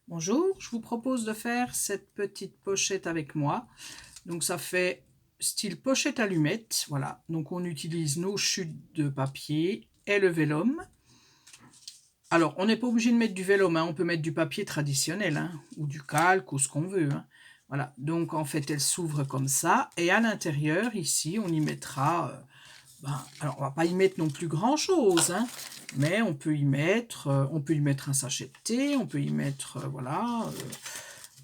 Bonjour, je vous propose de faire cette petite pochette avec moi. Donc ça fait style pochette allumette, voilà. Donc on utilise nos chutes de papier et le vélum. Alors on n'est pas obligé de mettre du vélum, hein, on peut mettre du papier traditionnel, hein, ou du calque ou ce qu'on veut, hein. Voilà, donc en fait elle s'ouvre comme ça et à l'intérieur ici on y mettra, alors on va pas y mettre non plus grand chose, hein, mais on peut y mettre un sachet de thé, on peut y mettre, voilà,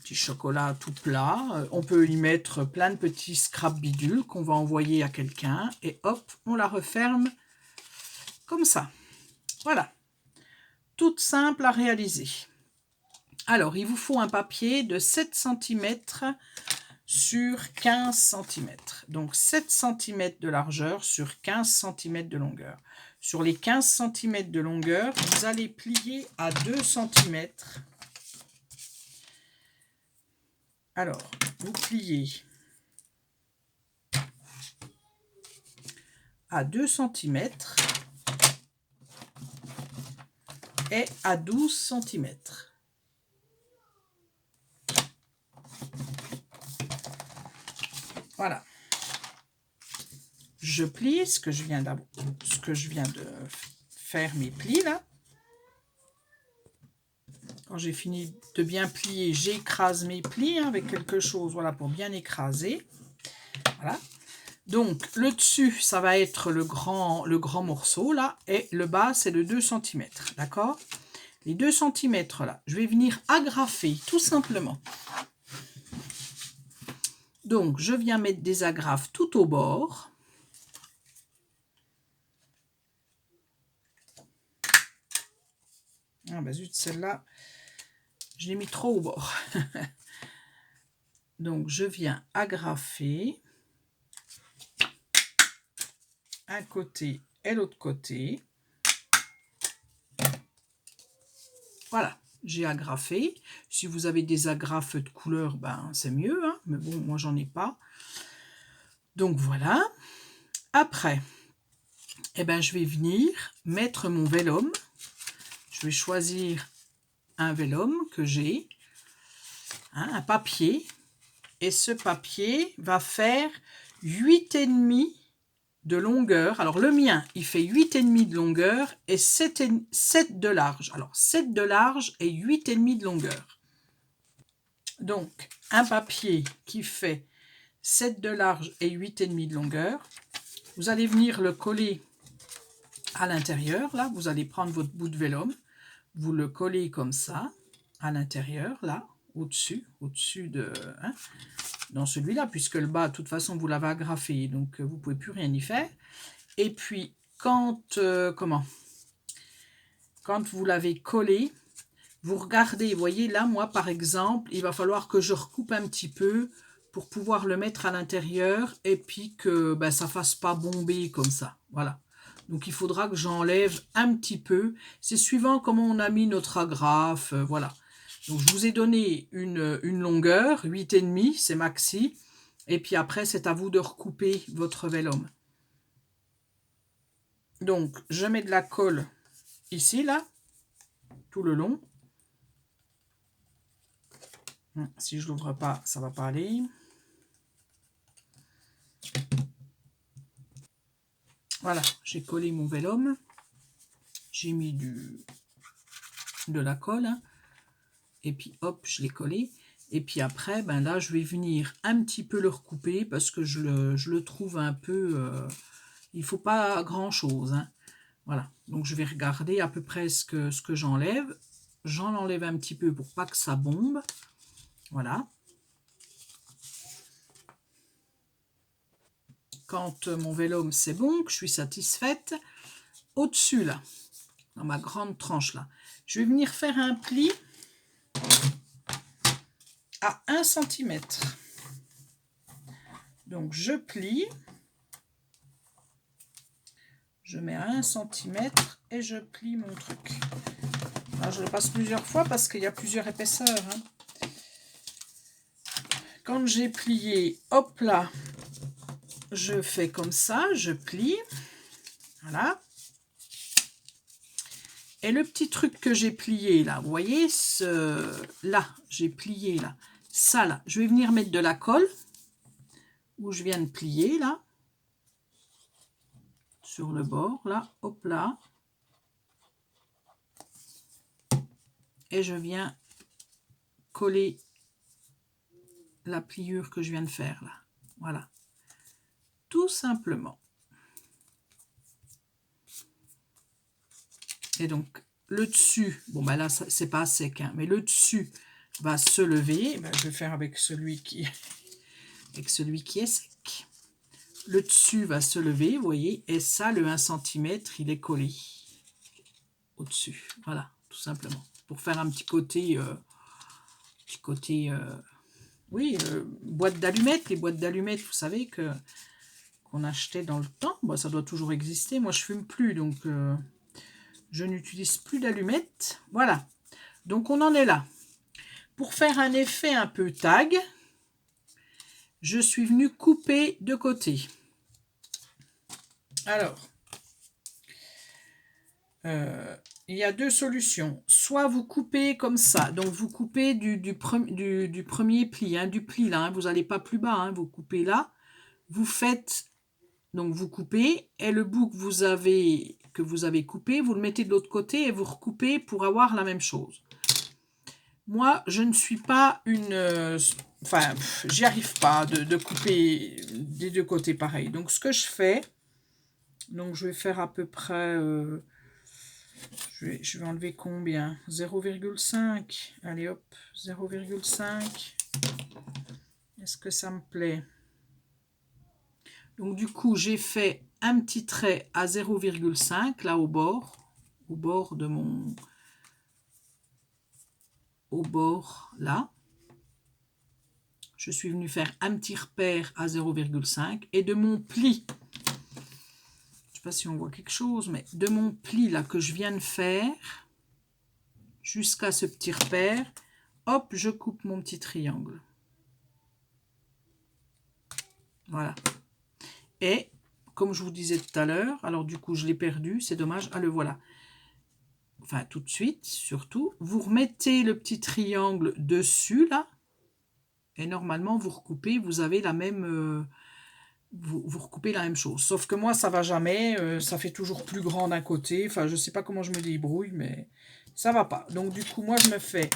petit chocolat tout plat. On peut y mettre plein de petits scraps bidules qu'on va envoyer à quelqu'un et hop, on la referme comme ça. Voilà, toute simple à réaliser. Alors, il vous faut un papier de 7 centimètres sur 15 centimètres. Donc 7 centimètres de largeur sur 15 centimètres de longueur. Sur les 15 centimètres de longueur, vous allez plier à 2 centimètres. Alors, vous pliez à 2 centimètres et à 12 centimètres. Voilà. Je plie ce que je viens de faire mes plis là. Quand j'ai fini de bien plier, j'écrase mes plis, hein, avec quelque chose, voilà, pour bien écraser. Voilà. Donc le dessus, ça va être le grand morceau là, et le bas, c'est le 2 centimètres. D'accord? Les 2 centimètres là, je vais venir agrafer tout simplement. Donc je viens mettre des agrafes tout au bord. Ah bah zut, celle-là, je l'ai mis trop au bord. Donc je viens agrafer un côté et l'autre côté. Voilà, j'ai agrafé. Si vous avez des agrafes de couleur, ben c'est mieux, hein, mais bon, moi j'en ai pas. Donc voilà. Après, eh ben, je vais venir mettre mon vélum. Je vais choisir un vélum que j'ai, hein, un papier. Et ce papier va faire 8,5 de longueur. Alors le mien, il fait 8,5 de longueur et 7 de large. Alors 7 de large et 8,5 de longueur. Donc un papier qui fait 7 de large et 8,5 de longueur. Vous allez venir le coller à l'intérieur. Là, vous allez prendre votre bout de vélum. Vous le collez comme ça à l'intérieur, là, au-dessus de... Hein, dans celui-là, puisque le bas, de toute façon, vous l'avez agrafé, donc vous ne pouvez plus rien y faire. Et puis, quand vous l'avez collé, vous regardez, vous voyez, là, moi, par exemple, il va falloir que je recoupe un petit peu pour pouvoir le mettre à l'intérieur et puis que ça ne fasse pas bomber comme ça. Voilà. Donc, il faudra que j'enlève un petit peu. C'est suivant comment on a mis notre agrafe, voilà. Donc, je vous ai donné une longueur, 8,5, c'est maxi. Et puis après, c'est à vous de recouper votre vélum. Donc, je mets de la colle ici, là, tout le long. Si je l'ouvre pas, ça va pas aller. Voilà, j'ai collé mon vélum. J'ai mis de la colle. Hein, et puis hop, je l'ai collé. Et puis après, ben là, je vais venir un petit peu le recouper parce que je le trouve un peu... il faut pas grand-chose. Hein. Voilà, donc je vais regarder à peu près ce que j'enlève. J'en enlève un petit peu pour pas que ça bombe. Voilà. Quand mon vélum c'est bon, que je suis satisfaite, au-dessus là, dans ma grande tranche là, je vais venir faire un pli à 1 cm. Donc je plie, je mets à 1 cm et je plie mon truc. Alors je le passe plusieurs fois parce qu'il y a plusieurs épaisseurs. Hein. Quand j'ai plié, hop là, je fais comme ça, je plie. Voilà. Et le petit truc que j'ai plié là, vous voyez, là, j'ai plié là, ça là, je vais venir mettre de la colle, où je viens de plier là, sur le bord là, hop là, et je viens coller la pliure que je viens de faire là, voilà, tout simplement. Et donc le dessus, bon ben là c'est pas sec, hein, mais le dessus va se lever. Ben, je vais faire avec celui qui est sec. Le dessus va se lever, vous voyez, et ça, le 1 cm, il est collé au-dessus. Voilà, tout simplement. Pour faire un petit côté, oui, boîte d'allumettes. Les boîtes d'allumettes, vous savez, qu'on achetait dans le temps. Bon, ça doit toujours exister. Moi, je fume plus, donc je n'utilise plus d'allumettes. Voilà, donc on en est là. Pour faire un effet un peu tag, je suis venue couper de côté. Alors, il y a deux solutions. Soit vous coupez comme ça, donc vous coupez du premier pli, hein, du pli là, hein, vous n'allez pas plus bas, hein, vous coupez là, vous faites, donc vous coupez, et le bout que vous avez coupé, vous le mettez de l'autre côté et vous recoupez pour avoir la même chose. Moi, je ne suis pas une... enfin, j'y arrive pas de couper des deux côtés pareil. Donc, ce que je fais, donc je vais faire à peu près... je vais enlever combien? 0,5. Allez hop, 0,5. Est-ce que ça me plaît? Donc, du coup, j'ai fait un petit trait à 0,5, là au bord de mon... au bord, là. Je suis venue faire un petit repère à 0,5 et de mon pli, je ne sais pas si on voit quelque chose, mais de mon pli là que je viens de faire jusqu'à ce petit repère, hop, je coupe mon petit triangle. Voilà. Et comme je vous disais tout à l'heure, alors du coup je l'ai perdu, c'est dommage, ah le voilà. Enfin tout de suite, surtout, vous remettez le petit triangle dessus là, et normalement vous recoupez, vous avez la même... vous recoupez la même chose. Sauf que moi, ça va jamais. Ça fait toujours plus grand d'un côté. Enfin, je sais pas comment je me débrouille, mais ça va pas. Donc, du coup, moi, je me fais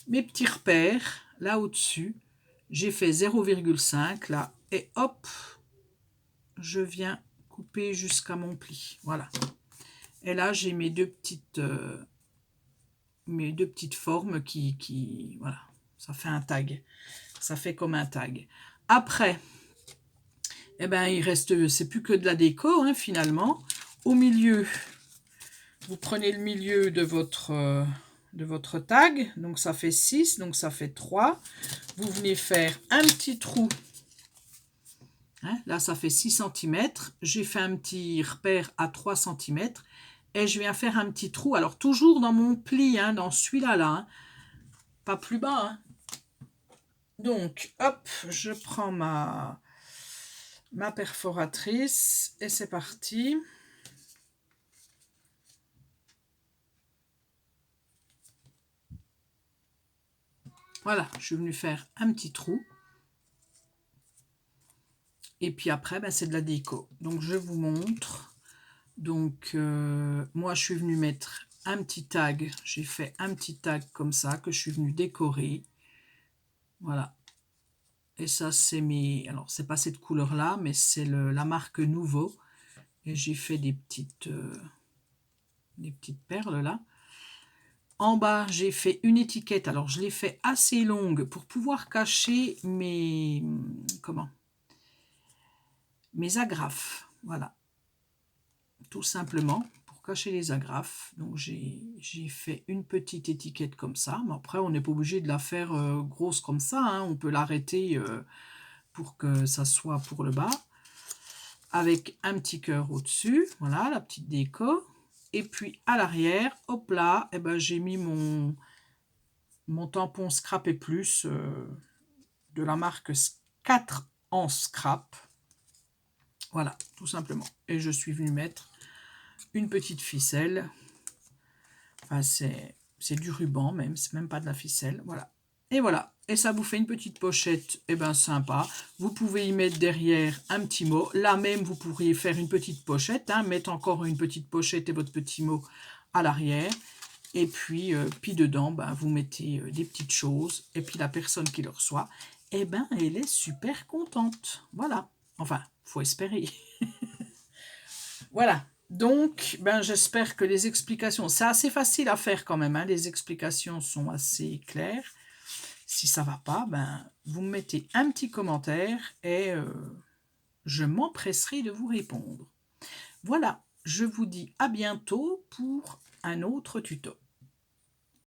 mes petits repères là au-dessus. J'ai fait 0,5 là. Et hop, je viens couper jusqu'à mon pli. Voilà. Et là, j'ai mes deux petites formes qui... Voilà. Ça fait un tag. Ça fait comme un tag. Après... Eh ben, il reste, c'est plus que de la déco, hein, finalement. Au milieu, vous prenez le milieu de votre tag, donc ça fait 6, donc ça fait 3. Vous venez faire un petit trou, hein, là ça fait 6 cm. J'ai fait un petit repère à 3 cm et je viens faire un petit trou, alors toujours dans mon pli, hein, dans celui-là, là, hein, pas plus bas. Hein. Donc, hop, je prends ma perforatrice et c'est parti. Voilà, je suis venue faire un petit trou. Et puis après, ben, c'est de la déco. Donc, je vous montre. Donc, moi, je suis venue mettre un petit tag. J'ai fait un petit tag comme ça que je suis venue décorer. Voilà. Et ça, c'est mes... Alors, c'est pas cette couleur-là, mais c'est la marque Nouveau. Et j'ai fait des petites perles là. En bas, j'ai fait une étiquette. Alors, je l'ai fait assez longue pour pouvoir cacher mes... Comment? Mes agrafes. Voilà. Tout simplement, pour cacher les agrafes. Donc, j'ai fait une petite étiquette comme ça. Mais après, on n'est pas obligé de la faire grosse comme ça. Hein. On peut l'arrêter pour que ça soit pour le bas. Avec un petit cœur au-dessus. Voilà, la petite déco. Et puis, à l'arrière, hop là, eh ben, j'ai mis mon tampon Scrap et Plus de la marque 4 en scrap. Voilà, tout simplement. Et je suis venue mettre une petite ficelle Enfin, c'est du ruban même, c'est même pas de la ficelle, voilà. Et voilà, et ça vous fait une petite pochette, eh ben sympa. Vous pouvez y mettre derrière un petit mot. Là même, vous pourriez faire une petite pochette, hein, mettre encore une petite pochette et votre petit mot à l'arrière. Et puis dedans, ben, vous mettez des petites choses. Et puis la personne qui le reçoit, eh ben, elle est super contente. Voilà. Enfin, faut espérer. Voilà. Donc, ben, j'espère que les explications, c'est assez facile à faire quand même, hein, les explications sont assez claires. Si ça va pas, ben, vous me mettez un petit commentaire et je m'empresserai de vous répondre. Voilà, je vous dis à bientôt pour un autre tuto.